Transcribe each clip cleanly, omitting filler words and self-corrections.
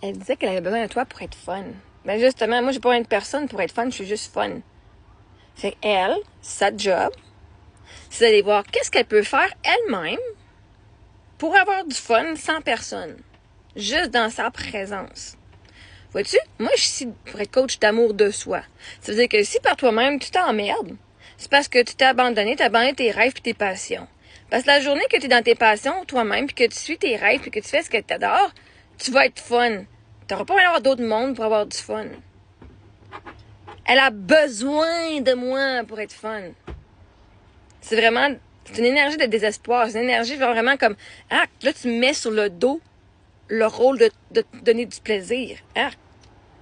Elle disait qu'elle avait besoin de toi pour être fun. Ben justement, moi, j'ai pas besoin de personne pour être fun, je suis juste fun. Fait qu'elle, sa job, c'est d'aller voir qu'est-ce qu'elle peut faire elle-même pour avoir du fun sans personne. Juste dans sa présence. Vois-tu? Moi, je suis ici pour être coach d'amour de soi. Ça veut dire que si par toi-même, tu t'emmerdes, c'est parce que tu t'as abandonné tes rêves et tes passions. Parce que la journée que tu es dans tes passions, toi-même, puis que tu suis tes rêves, puis que tu fais ce que tu adores, tu vas être fun. Tu n'auras pas besoin d'avoir d'autres mondes pour avoir du fun. Elle a besoin de moi pour être fun. C'est une énergie de désespoir. C'est une énergie vraiment comme, ah, là, tu mets sur le dos le rôle de te donner du plaisir. Ah,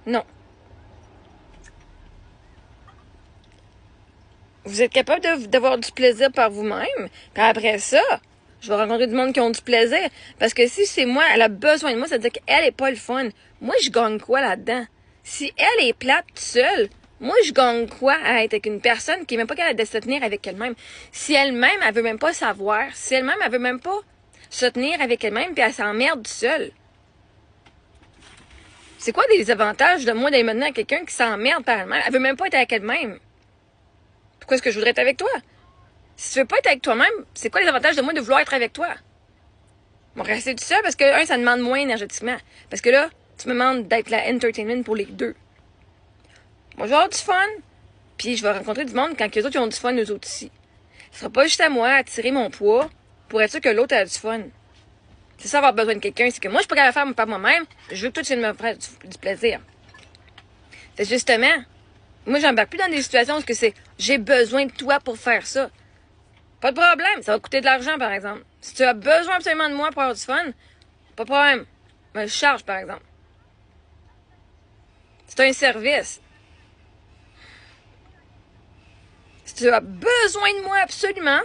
non. Vous êtes capable d'avoir du plaisir par vous-même. Puis après ça, je vais rencontrer du monde qui ont du plaisir. Parce que si c'est moi, elle a besoin de moi, ça veut dire qu'elle est pas le fun. Moi, je gagne quoi là-dedans? Si elle est plate toute seule, moi, je gagne quoi à être avec une personne qui est même pas capable de se tenir avec elle-même? Si elle-même, elle veut même pas savoir, si elle-même, elle veut même pas se tenir avec elle-même, puis elle s'emmerde seule. C'est quoi des avantages de moi d'aller maintenant avec quelqu'un qui s'emmerde par elle-même? Elle veut même pas être avec elle-même. Pourquoi est-ce que je voudrais être avec toi? Si tu veux pas être avec toi-même, c'est quoi les avantages de moi de vouloir être avec toi? Bon, rester tout seul parce que, ça demande moins énergétiquement. Parce que là, tu me demandes d'être la entertainment pour les deux. Moi, je vais avoir du fun, puis je vais rencontrer du monde quand les autres ils ont du fun, eux autres aussi. Ce sera pas juste à moi à tirer mon poids pour être sûr que l'autre a du fun. C'est ça avoir besoin de quelqu'un, c'est que moi, je suis pas capable de faire par moi-même, je veux que toi, tu viennes me faire du plaisir. C'est justement, moi, j'embarque plus dans des situations où j'ai besoin de toi pour faire ça. Pas de problème, ça va coûter de l'argent, par exemple. Si tu as besoin absolument de moi pour avoir du fun, pas de problème. Mais je charge, par exemple. C'est un service. Si tu as besoin de moi absolument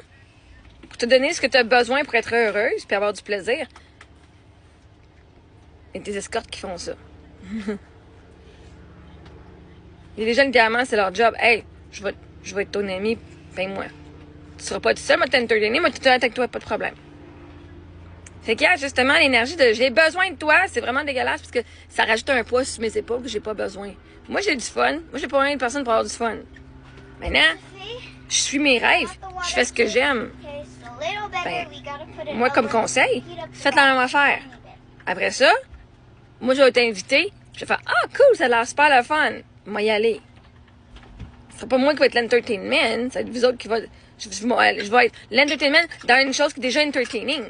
pour te donner ce que tu as besoin pour être heureuse puis avoir du plaisir, il y a des escortes qui font ça. Et les gens, littéralement, c'est leur job. Hey, je vais être ton ami, paye-moi. Tu seras pas tout seul, moi, t'entertainer, moi, tu avec toi, pas de problème. Fait qu'il y a justement l'énergie de j'ai besoin de toi, c'est vraiment dégueulasse parce que ça rajoute un poids sur mes épaules que j'ai pas besoin. Moi, j'ai du fun. Moi, j'ai pas besoin de personne pour avoir du fun. Maintenant, je suis mes rêves. Je fais ce que j'aime. Ben, moi, comme conseil, faites la même affaire. Après ça, moi, je vais t'inviter. Je vais faire ah, cool, ça a l'air super le fun. Moi, y aller. Ce sera pas moi qui va être l'entertainment, ça va être vous autres qui va. Je vais être l'entertainment dans une chose qui est déjà entertaining.